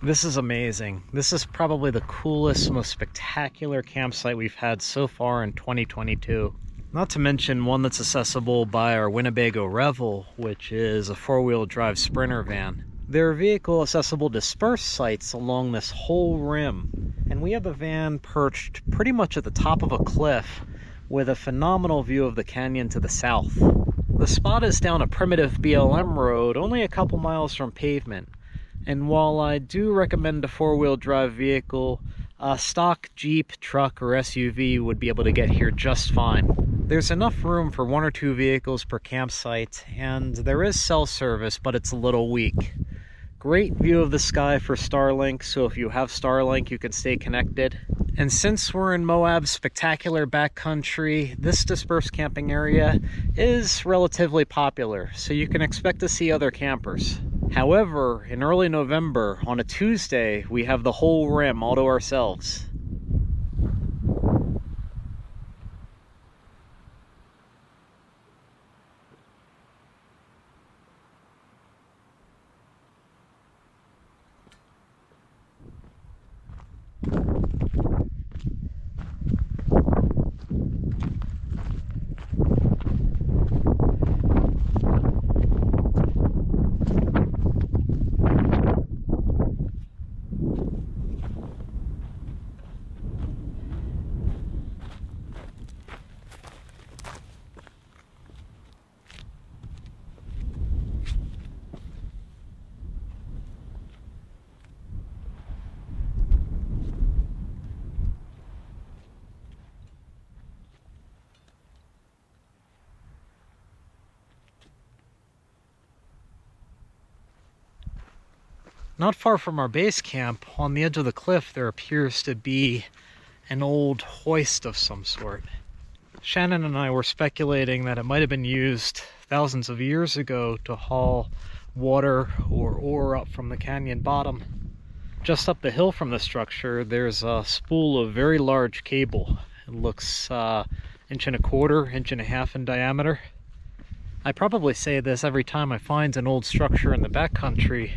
This is amazing. This is probably the coolest, most spectacular campsite we've had so far in 2022. Not to mention one that's accessible by our Winnebago Revel, which is a four-wheel drive Sprinter van. There are vehicle accessible dispersed sites along this whole rim, and we have the van perched pretty much at the top of a cliff with a phenomenal view of the canyon to the south. The spot is down a primitive BLM road, only a couple miles from pavement. And while I do recommend a four-wheel drive vehicle, a stock Jeep, truck, or SUV would be able to get here just fine. There's enough room for 1 or 2 vehicles per campsite, and there is cell service, but it's a little weak. Great view of the sky for Starlink, so if you have Starlink, you can stay connected. And since we're in Moab's spectacular backcountry, this dispersed camping area is relatively popular, so you can expect to see other campers. However, in early November, on a Tuesday, we have the whole rim all to ourselves. Not far from our base camp, on the edge of the cliff, there appears to be an old hoist of some sort. Shannon and I were speculating that it might have been used thousands of years ago to haul water or ore up from the canyon bottom. Just up the hill from the structure, there's a spool of very large cable. It looks 1.25 inches, 1.5 inches in diameter. I probably say this every time I find an old structure in the backcountry,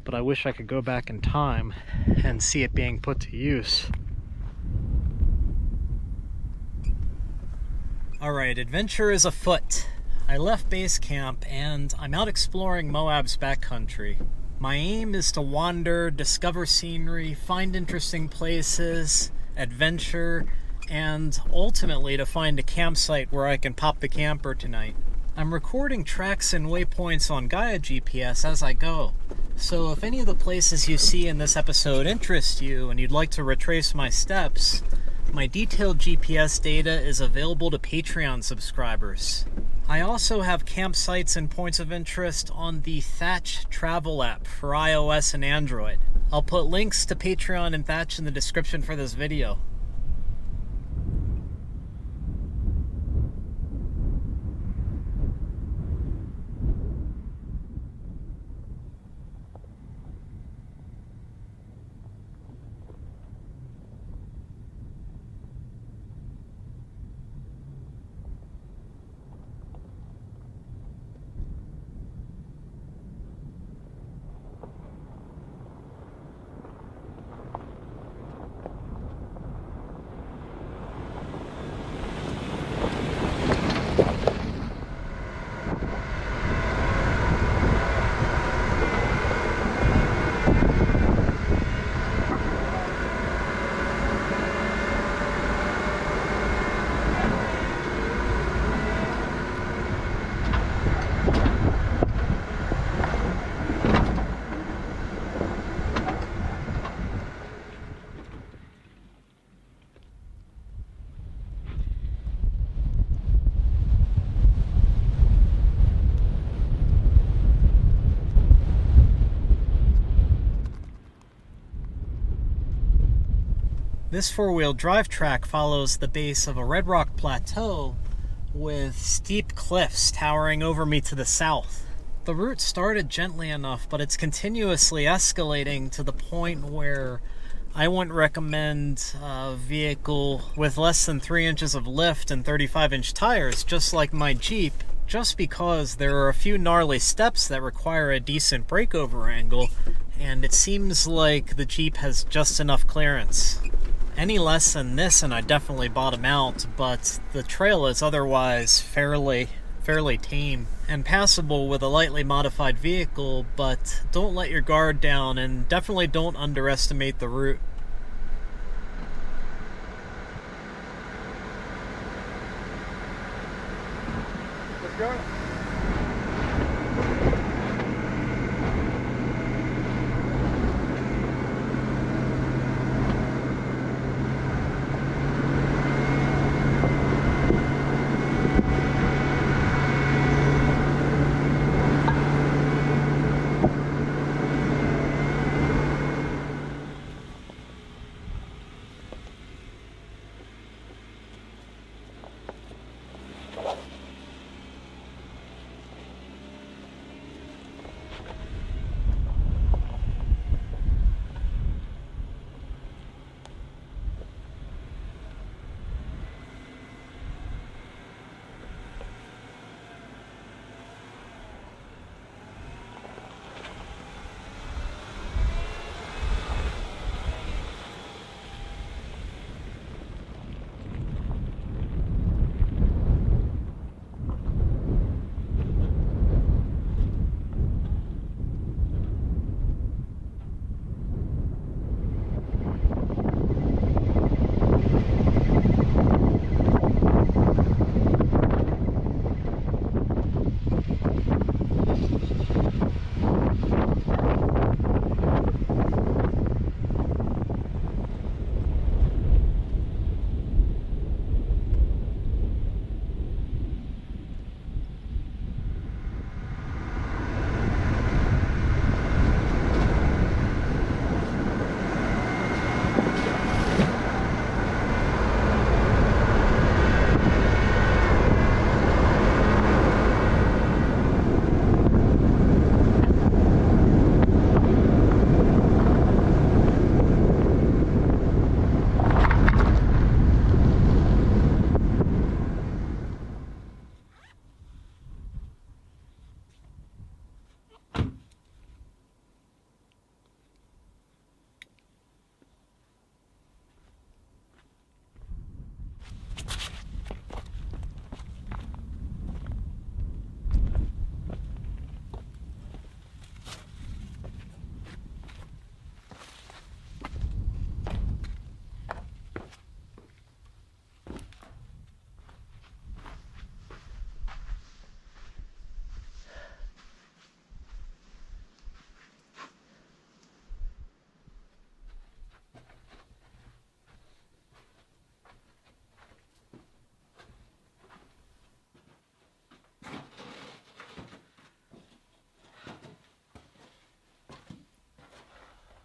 but I wish I could go back in time and see it being put to use. Alright, adventure is afoot. I left base camp and I'm out exploring Moab's backcountry. My aim is to wander, discover scenery, find interesting places, adventure, and ultimately to find a campsite where I can pop the camper tonight. I'm recording tracks and waypoints on GAIA GPS as I go. So if any of the places you see in this episode interest you and you'd like to retrace my steps, my detailed GPS data is available to Patreon subscribers. I also have campsites and points of interest on the THATCH travel app for iOS and Android. I'll put links to Patreon and THATCH in the description for this video. This four-wheel drive track follows the base of a red rock plateau with steep cliffs towering over me to the south. The route started gently enough, but it's continuously escalating to the point where I wouldn't recommend a vehicle with less than 3 inches of lift and 35-inch tires, just like my Jeep, just because there are a few gnarly steps that require a decent breakover angle, and it seems like the Jeep has just enough clearance. Any less than this and I'd definitely bottom out, but the trail is otherwise fairly tame and passable with a lightly modified vehicle, but don't let your guard down and definitely don't underestimate the route. Let's go.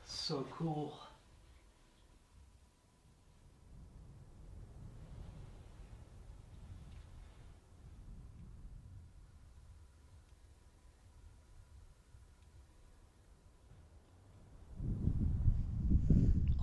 So cool.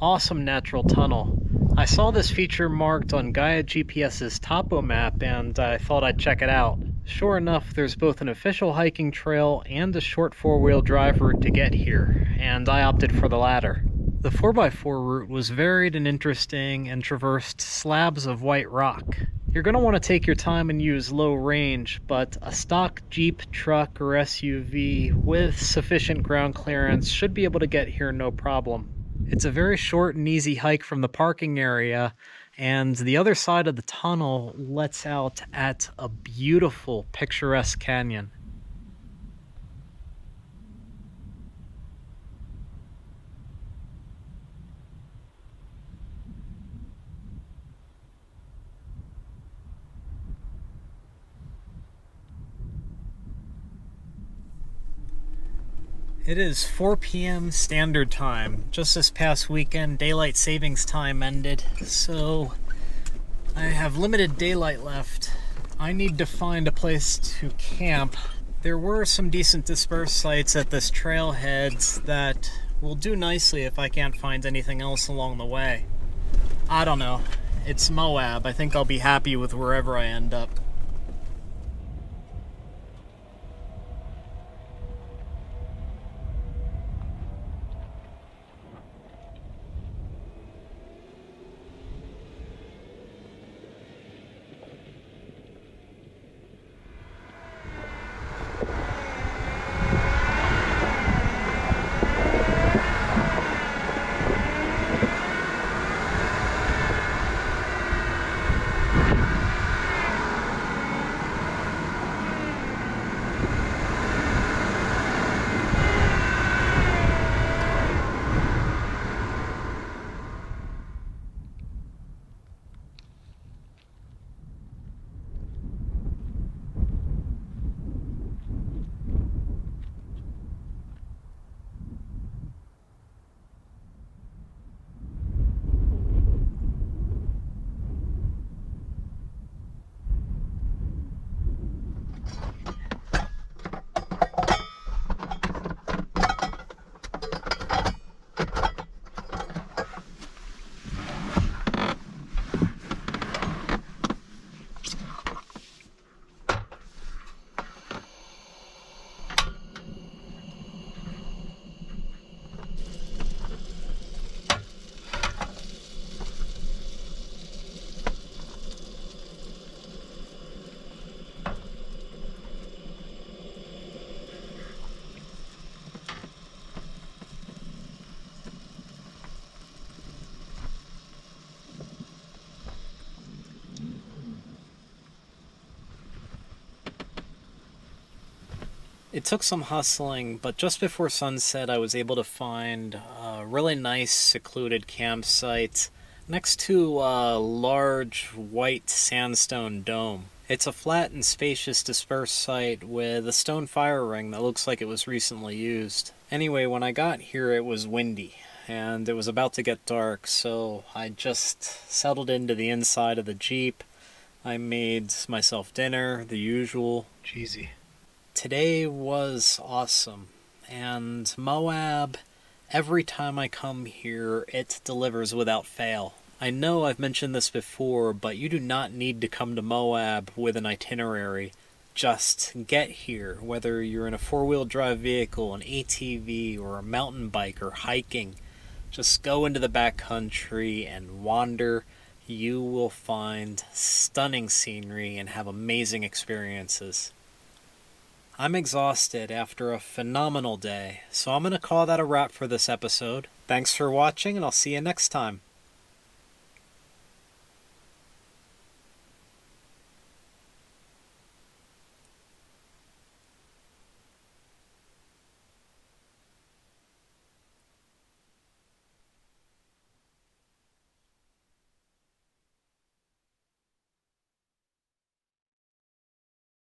Awesome natural tunnel. I saw this feature marked on GAIA GPS's topo map and I thought I'd check it out. Sure enough, there's both an official hiking trail and a short four-wheel drive route to get here, and I opted for the latter. The 4x4 route was varied and interesting and traversed slabs of white rock. You're going to want to take your time and use low range, but a stock Jeep, truck, or SUV with sufficient ground clearance should be able to get here no problem. It's a very short and easy hike from the parking area, and the other side of the tunnel lets out at a beautiful, picturesque canyon. It is 4 p.m. standard time. Just this past weekend, daylight savings time ended, so I have limited daylight left. I need to find a place to camp. There were some decent dispersed sites at this trailhead that will do nicely if I can't find anything else along the way. I don't know. It's Moab. I think I'll be happy with wherever I end up. It took some hustling, but just before sunset I was able to find a really nice secluded campsite next to a large white sandstone dome. It's a flat and spacious dispersed site with a stone fire ring that looks like it was recently used. Anyway, when I got here it was windy and it was about to get dark, so I just settled into the inside of the Jeep. I made myself dinner, the usual. Cheesy. Today was awesome, and Moab, every time I come here, it delivers without fail. I know I've mentioned this before, but you do not need to come to Moab with an itinerary. Just get here, whether you're in a four-wheel drive vehicle, an ATV, or a mountain bike, or hiking. Just go into the backcountry and wander. You will find stunning scenery and have amazing experiences. I'm exhausted after a phenomenal day, so I'm going to call that a wrap for this episode. Thanks for watching, and I'll see you next time.